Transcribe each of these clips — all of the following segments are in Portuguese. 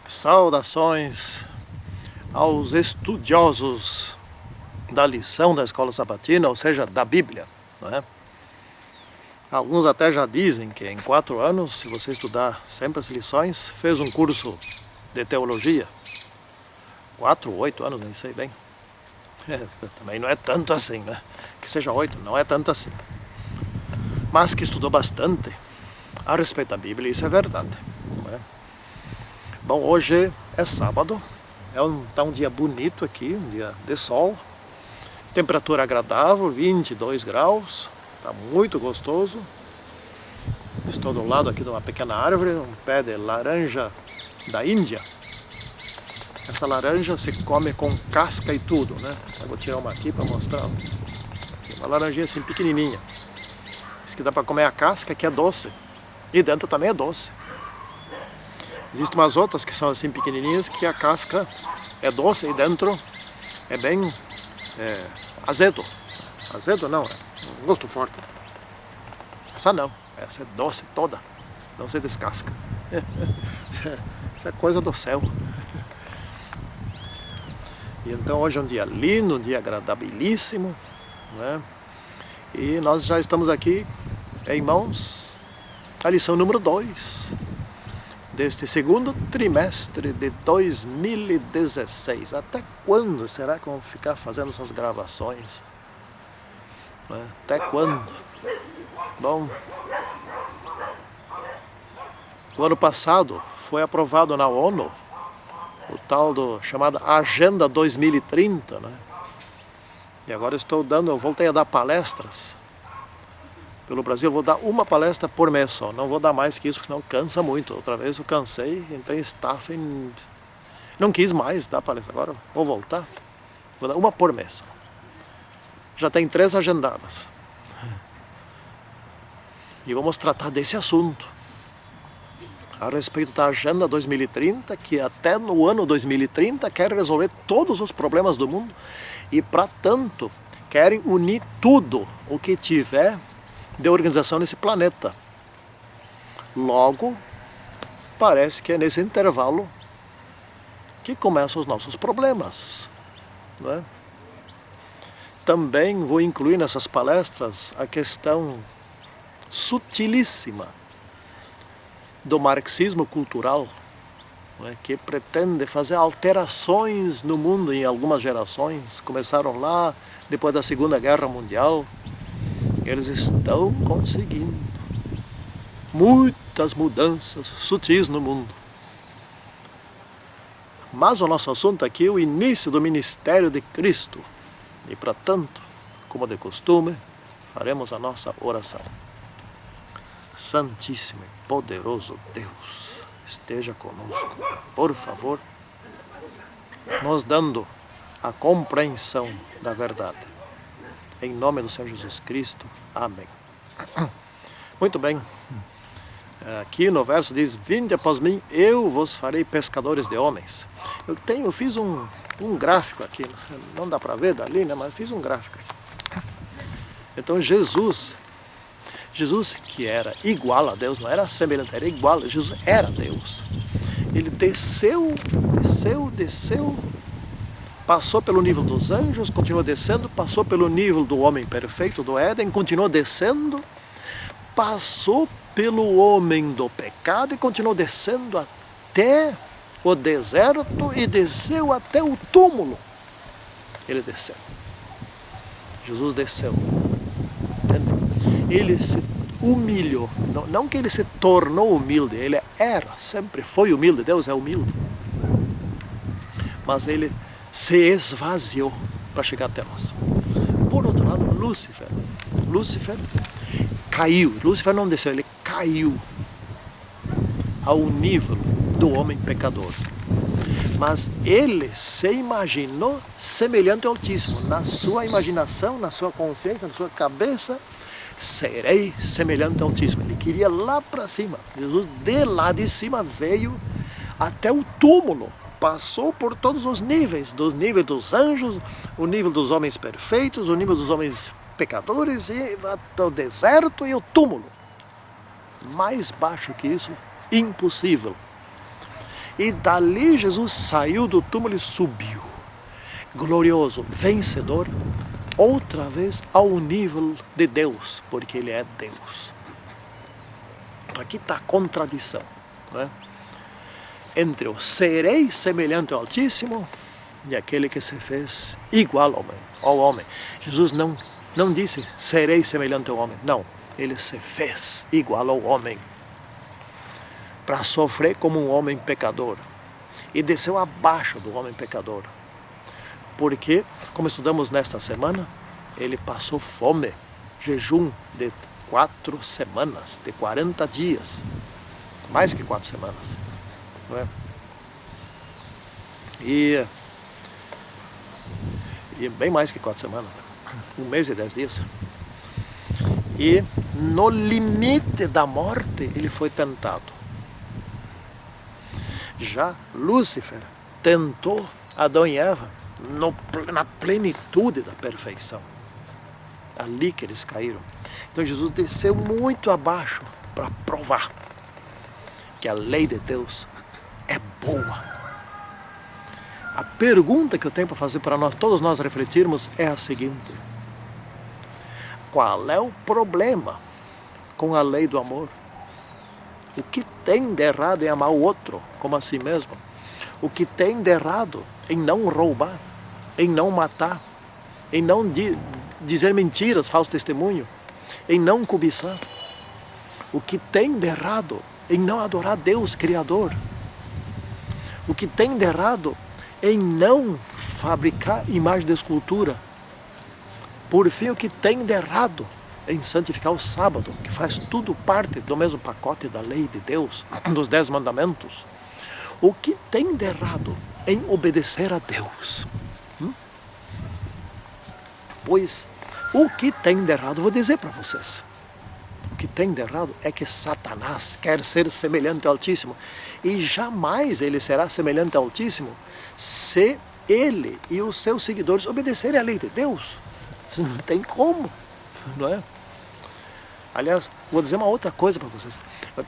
Saudações aos estudiosos da lição da Escola Sabatina, ou seja, da Bíblia, não é? Alguns até já dizem que em 4 anos, se você estudar sempre as lições, fez um curso de teologia. 4 ou 8 anos, nem sei bem. Também não é tanto assim, né? Que seja 8, não é tanto assim. Mas que estudou bastante a respeito da Bíblia, isso é verdade, não é? Bom, hoje é sábado, tá um dia bonito aqui, um dia de sol, temperatura agradável, 22 graus, está muito gostoso. Estou do lado aqui de uma pequena árvore, um pé de laranja da Índia. Essa laranja se come com casca e tudo, né? Eu vou tirar uma aqui para mostrar. Uma laranjinha assim pequenininha. Diz que dá para comer a casca, que é doce, e dentro também é doce. Existem umas outras que são assim pequenininhas, que a casca é doce e dentro é bem azedo. Azedo não, é um gosto forte. Essa não, essa é doce toda, não se descasca. Isso é coisa do céu. E então hoje é um dia lindo, um dia agradabilíssimo, né? E nós já estamos aqui em mãos a lição número 2. Deste segundo trimestre de 2016. Até quando será que vamos ficar fazendo essas gravações? Até quando? Bom, o ano passado foi aprovado na ONU o tal do chamado Agenda 2030, né? E agora eu voltei a dar palestras pelo Brasil. Eu vou dar uma palestra por mês só, não vou dar mais que isso, porque senão cansa muito. Outra vez eu cansei, entrei em staff e não quis mais dar palestra. Agora vou voltar, vou dar uma por mês só. Já tem 3 agendadas. E vamos tratar desse assunto, a respeito da Agenda 2030, que até no ano 2030 quer resolver todos os problemas do mundo e, para tanto, querem unir tudo o que tiver de organização nesse planeta. Logo, parece que é nesse intervalo que começam os nossos problemas, não é? Também vou incluir nessas palestras a questão sutilíssima do marxismo cultural, não é? Que pretende fazer alterações no mundo em algumas gerações. Começaram lá depois da Segunda Guerra Mundial. Eles estão conseguindo muitas mudanças sutis no mundo. Mas o nosso assunto aqui é o início do ministério de Cristo. E, para tanto, como de costume, faremos a nossa oração. Santíssimo e poderoso Deus, esteja conosco, por favor, nos dando a compreensão da verdade. Em nome do Senhor Jesus Cristo. Amém. Muito bem. Aqui no verso diz: vinde após mim, eu vos farei pescadores de homens. Eu fiz um gráfico aqui, não dá para ver dali, né? Mas fiz um gráfico aqui. Então Jesus, que era igual a Deus, não era semelhante, era igual, Jesus era Deus. Ele desceu, passou pelo nível dos anjos, continuou descendo, passou pelo nível do homem perfeito do Éden, continuou descendo, passou pelo homem do pecado e continuou descendo até o deserto e desceu até o túmulo. Ele desceu. Jesus desceu. Entende? Ele se humilhou. Não que ele se tornou humilde, ele sempre foi humilde, Deus é humilde. Mas ele se esvaziou para chegar até nós. Por outro lado, Lúcifer caiu. Lúcifer não desceu, ele caiu ao nível do homem pecador. Mas ele se imaginou semelhante ao Altíssimo. Na sua imaginação, na sua consciência, na sua cabeça, serei semelhante ao Altíssimo. Ele queria lá para cima. Jesus de lá de cima veio até o túmulo. Passou por todos os níveis, do nível dos anjos, o nível dos homens perfeitos, o nível dos homens pecadores, e o deserto e o túmulo. Mais baixo que isso, impossível. E dali Jesus saiu do túmulo e subiu, glorioso, vencedor, outra vez ao nível de Deus, porque Ele é Deus. Então aqui está a contradição, não é? Entre o serei semelhante ao Altíssimo e aquele que se fez igual ao homem. Jesus não disse serei semelhante ao homem, não. Ele se fez igual ao homem para sofrer como um homem pecador e desceu abaixo do homem pecador. Porque, como estudamos nesta semana, ele passou fome, jejum de 4 semanas, de 40 dias, mais que 4 semanas, não é? E bem mais que 4 semanas, 1 mês e 10 dias. E no limite da morte ele foi tentado. Já Lúcifer tentou Adão e Eva na plenitude da perfeição. Ali que eles caíram. Então Jesus desceu muito abaixo para provar que a lei de Deus é boa. A pergunta que eu tenho para fazer para todos nós refletirmos é a seguinte: qual é o problema com a lei do amor? O que tem de errado em amar o outro como a si mesmo? O que tem de errado em não roubar, em não matar, em não dizer mentiras, falso testemunho, em não cobiçar? O que tem de errado em não adorar Deus Criador? O que tem de errado em não fabricar imagem de escultura? Por fim, o que tem de errado em santificar o sábado, que faz tudo parte do mesmo pacote da lei de Deus, dos 10 mandamentos? O que tem de errado em obedecer a Deus? Pois, o que tem de errado, vou dizer para vocês. O que tem de errado é que Satanás quer ser semelhante ao Altíssimo, e jamais ele será semelhante ao Altíssimo se ele e os seus seguidores obedecerem à lei de Deus. Não tem como, não é? Aliás, vou dizer uma outra coisa para vocês.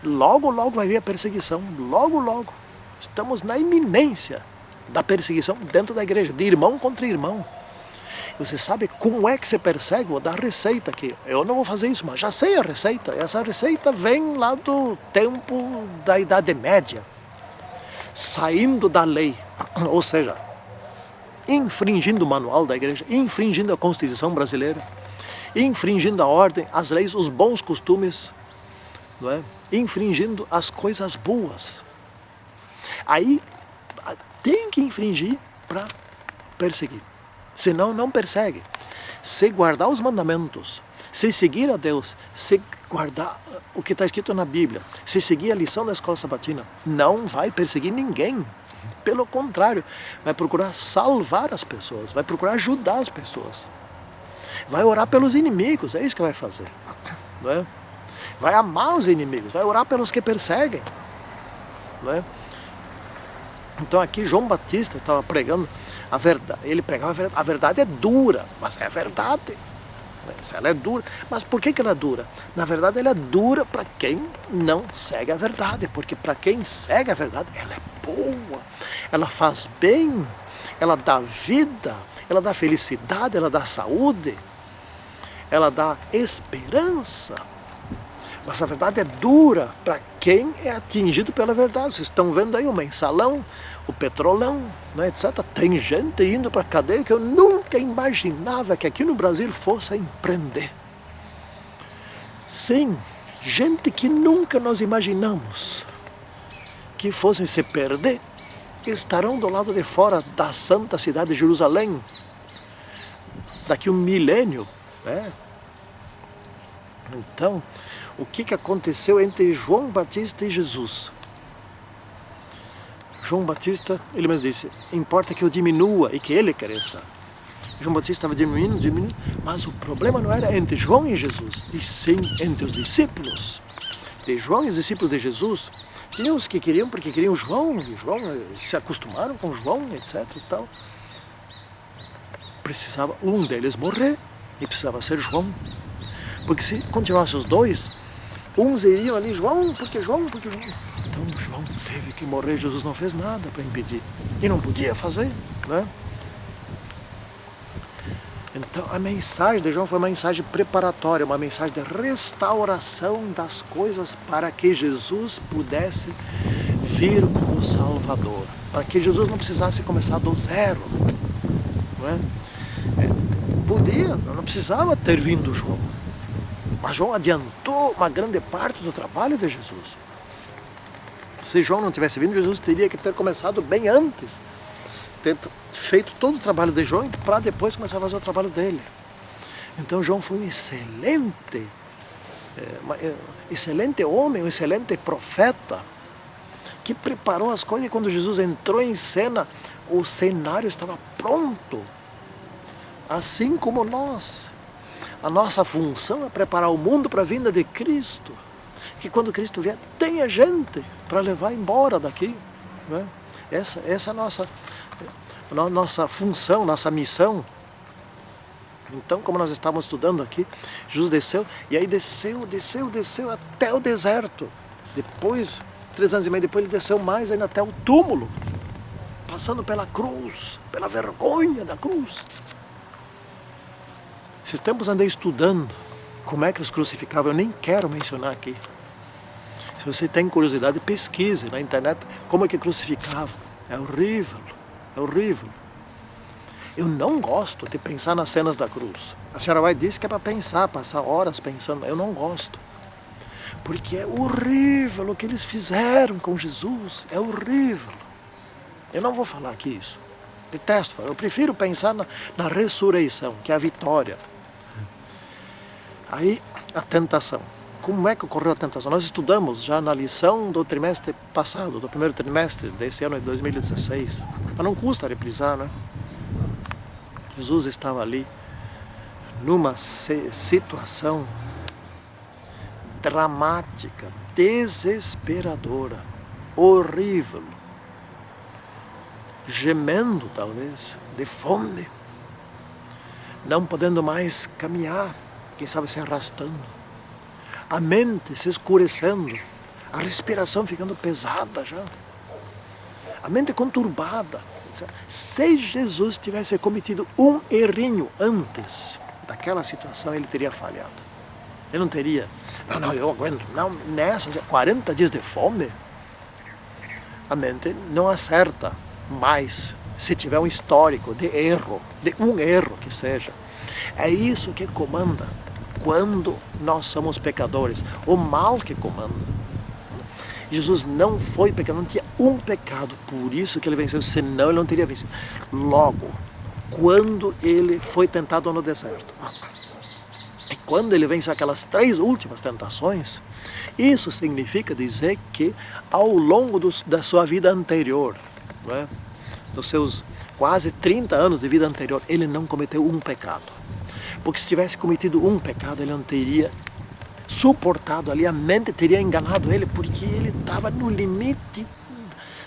Logo, logo vai vir a perseguição. Logo, logo. Estamos na iminência da perseguição dentro da igreja, de irmão contra irmão. Você sabe como é que se persegue? Vou dar a receita aqui. Eu não vou fazer isso, mas já sei a receita. Essa receita vem lá do tempo da Idade Média. Saindo da lei. Ou seja, infringindo o manual da igreja, infringindo a Constituição brasileira, infringindo a ordem, as leis, os bons costumes, não é? Infringindo as coisas boas. Aí tem que infringir para perseguir. Senão não persegue. Se guardar os mandamentos, se seguir a Deus, se guardar o que está escrito na Bíblia, se seguir a lição da escola sabatina, não vai perseguir ninguém. Pelo contrário, vai procurar salvar as pessoas, vai procurar ajudar as pessoas. Vai orar pelos inimigos, é isso que vai fazer. Não é? Vai amar os inimigos, vai orar pelos que perseguem. Não é? Então aqui João Batista estava pregando a verdade. Ele pregava a verdade. A verdade é dura, mas é a verdade. Ela é dura. Mas por que ela é dura? Na verdade ela é dura para quem não segue a verdade. Porque para quem segue a verdade, ela é boa. Ela faz bem, ela dá vida, ela dá felicidade, ela dá saúde, ela dá esperança. Mas a verdade é dura para quem é atingido pela verdade. Vocês estão vendo aí o mensalão, o petrolão, né, etc. Tem gente indo para a cadeia que eu nunca imaginava que aqui no Brasil fosse empreender. Sim, gente que nunca nós imaginamos que fossem se perder, estarão do lado de fora da santa cidade de Jerusalém daqui 1 milênio, né? Então, o que aconteceu entre João Batista e Jesus? João Batista, ele mesmo disse, importa que eu diminua e que ele cresça. João Batista estava diminuindo, mas o problema não era entre João e Jesus, e sim entre os discípulos. De João e os discípulos de Jesus, tinha os que queriam porque queriam João, e João se acostumaram com João, etc. E tal. Precisava um deles morrer, e precisava ser João. Porque se continuasse os dois, Uns iriam ali, João, porque João. Então João teve que morrer, Jesus não fez nada para impedir. E não podia fazer, né? Então a mensagem de João foi uma mensagem preparatória, uma mensagem de restauração das coisas para que Jesus pudesse vir como Salvador. Para que Jesus não precisasse começar do zero. Não é? Podia, não precisava ter vindo João. Mas João adiantou uma grande parte do trabalho de Jesus. Se João não tivesse vindo, Jesus teria que ter começado bem antes. Ter feito todo o trabalho de João para depois começar a fazer o trabalho dele. Então João foi um excelente homem, um excelente profeta, que preparou as coisas e quando Jesus entrou em cena, o cenário estava pronto. Assim como nós. A nossa função é preparar o mundo para a vinda de Cristo. Que quando Cristo vier, tenha gente para levar embora daqui. Né? Essa é a nossa função, nossa missão. Então, como nós estávamos estudando aqui, Jesus desceu, e aí desceu até o deserto. Depois, 3 anos e meio depois, ele desceu mais ainda até o túmulo, passando pela cruz, pela vergonha da cruz. Esses tempos andei estudando como é que eles crucificavam, eu nem quero mencionar aqui. Se você tem curiosidade, pesquise na internet como é que crucificavam. É horrível, é horrível. Eu não gosto de pensar nas cenas da cruz. A senhora vai dizer que é para pensar, passar horas pensando, eu não gosto. Porque é horrível o que eles fizeram com Jesus, é horrível. Eu não vou falar aqui isso, detesto falar, eu prefiro pensar na ressurreição, que é a vitória. Aí, a tentação. Como é que ocorreu a tentação? Nós estudamos já na lição do trimestre passado, do primeiro trimestre desse ano de 2016. Mas não custa reprisar, né? Jesus estava ali numa situação dramática, desesperadora, horrível, gemendo talvez, de fome, não podendo mais caminhar, quem sabe se arrastando, a mente se escurecendo, a respiração ficando pesada já, a mente conturbada. Se Jesus tivesse cometido um errinho antes daquela situação, ele teria falhado. Ele não teria, não, eu aguento, não, nessas 40 dias de fome, a mente não acerta mais se tiver um histórico de erro, de um erro que seja. É isso que comanda quando nós somos pecadores, o mal que comanda. Jesus não foi pecador, não tinha um pecado, por isso que ele venceu, senão ele não teria vencido. Logo, quando ele foi tentado no deserto, e quando ele venceu aquelas 3 últimas tentações, isso significa dizer que ao longo da sua vida anterior, não é? Nos seus quase 30 anos de vida anterior, ele não cometeu um pecado. Porque se tivesse cometido um pecado, ele não teria suportado ali, a mente teria enganado ele, porque ele estava no limite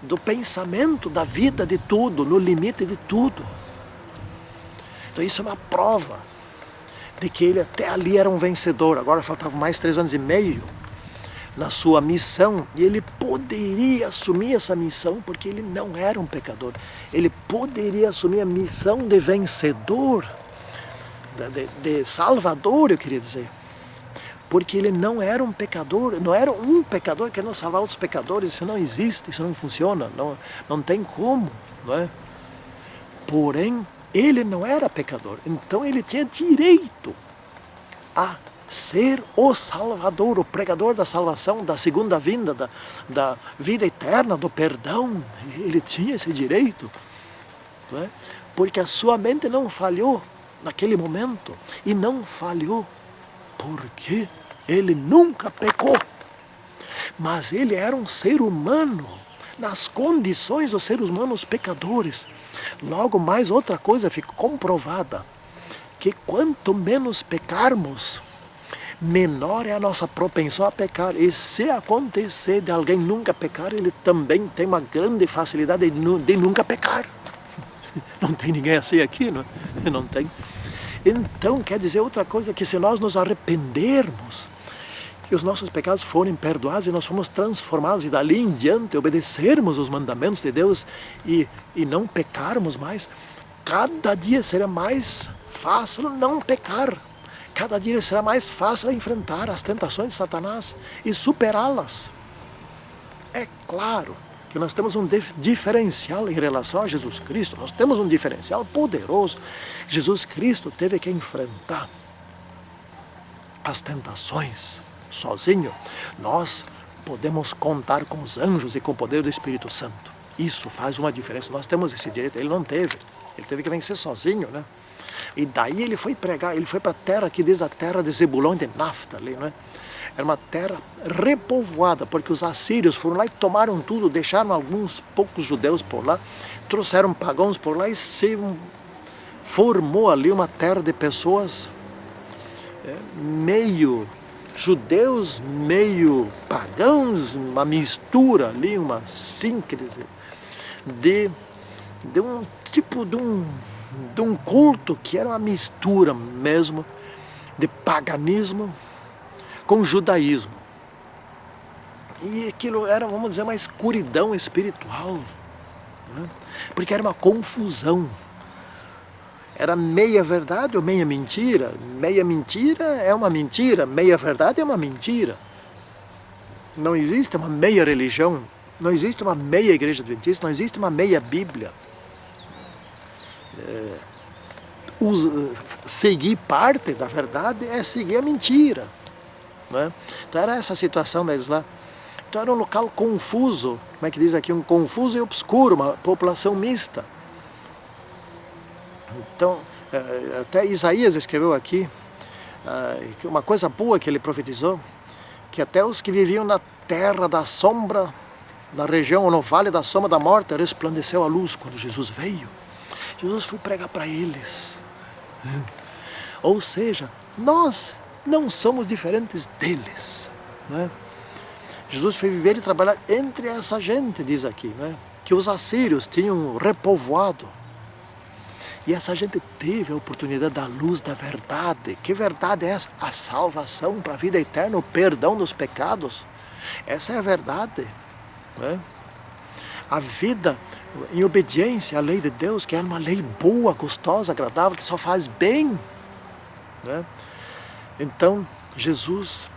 do pensamento, da vida, de tudo, no limite de tudo. Então isso é uma prova de que ele até ali era um vencedor. Agora faltavam mais 3 anos e meio na sua missão, e ele poderia assumir essa missão, porque ele não era um pecador. Ele poderia assumir a missão de vencedor, de salvador, eu queria dizer. Porque ele não era um pecador, não era um pecador querendo salvar outros pecadores. Isso não existe, isso não funciona, não tem como, não é? Porém, ele não era pecador, então ele tinha direito a ser o salvador, o pregador da salvação, da segunda vinda, da vida eterna, do perdão. Ele tinha esse direito, não é? Porque a sua mente não falhou naquele momento, e não falhou porque ele nunca pecou, mas ele era um ser humano, nas condições dos seres humanos pecadores. Logo mais outra coisa fica comprovada, que quanto menos pecarmos, menor é a nossa propensão a pecar. E se acontecer de alguém nunca pecar, ele também tem uma grande facilidade de nunca pecar. Não tem ninguém assim aqui, não tem. Então quer dizer outra coisa, que se nós nos arrependermos, que os nossos pecados forem perdoados e nós fomos transformados, e dali em diante obedecermos os mandamentos de Deus e não pecarmos mais, cada dia será mais fácil não pecar. Cada dia será mais fácil enfrentar as tentações de Satanás e superá-las. É claro que nós temos um diferencial em relação a Jesus Cristo. Nós temos um diferencial poderoso. Jesus Cristo teve que enfrentar as tentações sozinho. Nós podemos contar com os anjos e com o poder do Espírito Santo. Isso faz uma diferença. Nós temos esse direito. Ele não teve. Ele teve que vencer sozinho, né? E daí ele foi pregar, ele foi para a terra que diz a terra de Zebulon e de Naftali, né? Era uma terra repovoada, porque os assírios foram lá e tomaram tudo, deixaram alguns poucos judeus por lá, trouxeram pagãos por lá e se formou ali uma terra de pessoas meio judeus, meio pagãos, uma mistura ali, uma síncrese de um tipo de um culto que era uma mistura mesmo de paganismo com judaísmo. E aquilo era, vamos dizer, uma escuridão espiritual, né? Porque era uma confusão. Era meia verdade ou meia mentira. Meia mentira é uma mentira, meia verdade é uma mentira. Não existe uma meia religião, não existe uma meia igreja adventista, não existe uma meia Bíblia. Seguir parte da verdade é seguir a mentira, né? Então era essa a situação deles lá. Então era um local confuso, como é que diz aqui, um confuso e obscuro, uma população mista. Então até Isaías escreveu aqui que uma coisa boa que ele profetizou, que até os que viviam na terra da sombra, na região ou no vale da sombra da morte, resplandeceu a luz quando Jesus veio. Jesus foi pregar para eles. Ou seja, nós não somos diferentes deles, né? Jesus foi viver e trabalhar entre essa gente, diz aqui, né? Que os assírios tinham repovoado. E essa gente teve a oportunidade da luz da verdade. Que verdade é essa? A salvação para a vida eterna, o perdão dos pecados. Essa é a verdade, né? A vida em obediência à lei de Deus, que é uma lei boa, gostosa, agradável, que só faz bem, né? Então, Jesus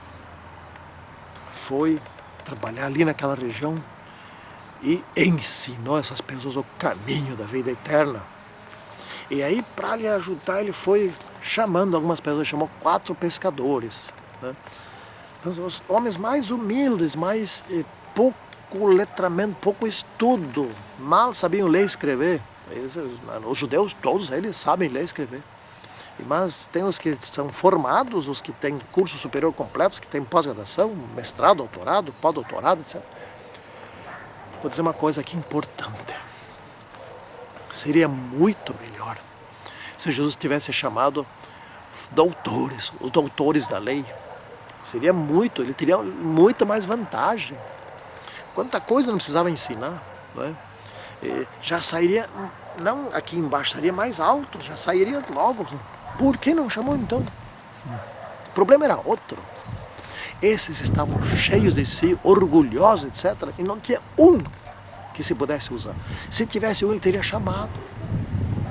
foi trabalhar ali naquela região e ensinou essas pessoas o caminho da vida eterna. E aí, para lhe ajudar, ele foi chamando algumas pessoas, chamou 4 pescadores, né? Então, os homens mais humildes, mais pouco letramento, pouco estudo, mal sabiam ler e escrever. Os judeus, todos eles sabem ler e escrever. Mas tem os que são formados, os que têm curso superior completo, os que têm pós-graduação, mestrado, doutorado, pós-doutorado, etc. Vou dizer uma coisa aqui importante. Seria muito melhor se Jesus tivesse chamado doutores, os doutores da lei. Seria muito, ele teria muita mais vantagem. Quanta coisa não precisava ensinar, não é? Já sairia, não aqui embaixo, sairia mais alto, já sairia logo. Por que não chamou então? O problema era outro. Esses estavam cheios de si, orgulhosos, etc. E não tinha um que se pudesse usar. Se tivesse um, ele teria chamado.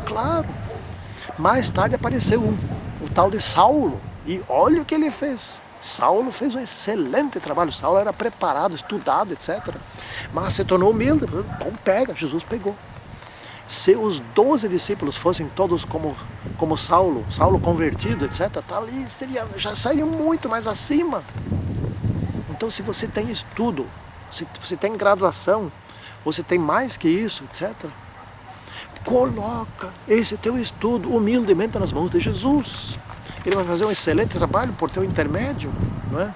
Claro. Mais tarde apareceu o tal de Saulo. E olha o que ele fez. Saulo fez um excelente trabalho. Saulo era preparado, estudado, etc. Mas se tornou humilde. Então pega, Jesus pegou. Se os 12 discípulos fossem todos como Saulo convertido, etc., tá ali, já sairia muito mais acima. Então, se você tem estudo, se você tem graduação, você tem mais que isso, etc., coloca esse teu estudo humildemente nas mãos de Jesus. Ele vai fazer um excelente trabalho por teu intermédio, não é?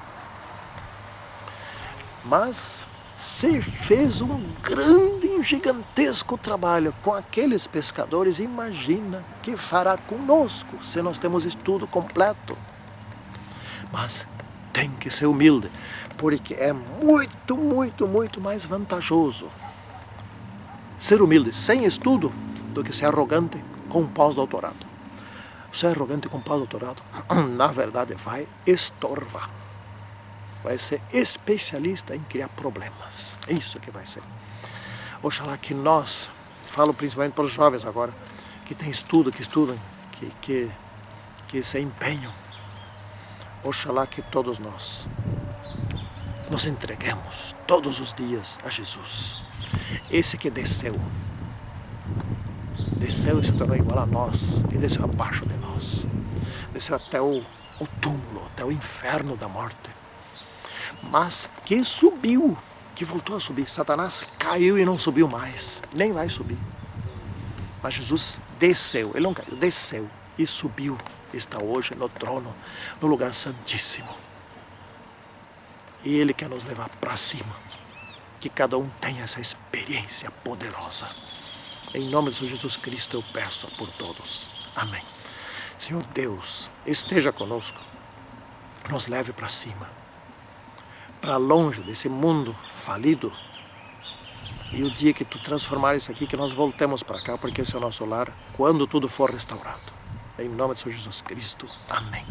Mas se fez um grande, gigantesco trabalho com aqueles pescadores, imagina que fará conosco se nós temos estudo completo. Mas tem que ser humilde, porque é muito, muito, muito mais vantajoso ser humilde sem estudo do que ser arrogante com pós-doutorado. Ser arrogante com pós-doutorado, na verdade, vai estorvar. vai ser especialista em criar problemas. É isso que vai ser. Oxalá que nós, falo principalmente para os jovens agora, que têm estudo, que estudam, que se empenham. Oxalá que todos nós nos entreguemos todos os dias a Jesus. Esse que desceu e se tornou igual a nós, e desceu abaixo de nós. Desceu até o túmulo, até o inferno da morte. Mas que subiu, que voltou a subir. Satanás caiu e não subiu mais, nem vai subir. Mas Jesus desceu, ele não caiu, desceu e subiu. Está hoje no trono, no lugar santíssimo. E Ele quer nos levar para cima. Que cada um tenha essa experiência poderosa. Em nome de Jesus Cristo eu peço por todos. Amém. Senhor Deus, esteja conosco. Nos leve para cima. Para longe desse mundo falido. E o dia que Tu transformar isso aqui, que nós voltemos para cá, porque esse é o nosso lar, quando tudo for restaurado. Em nome de Jesus Cristo. Amém.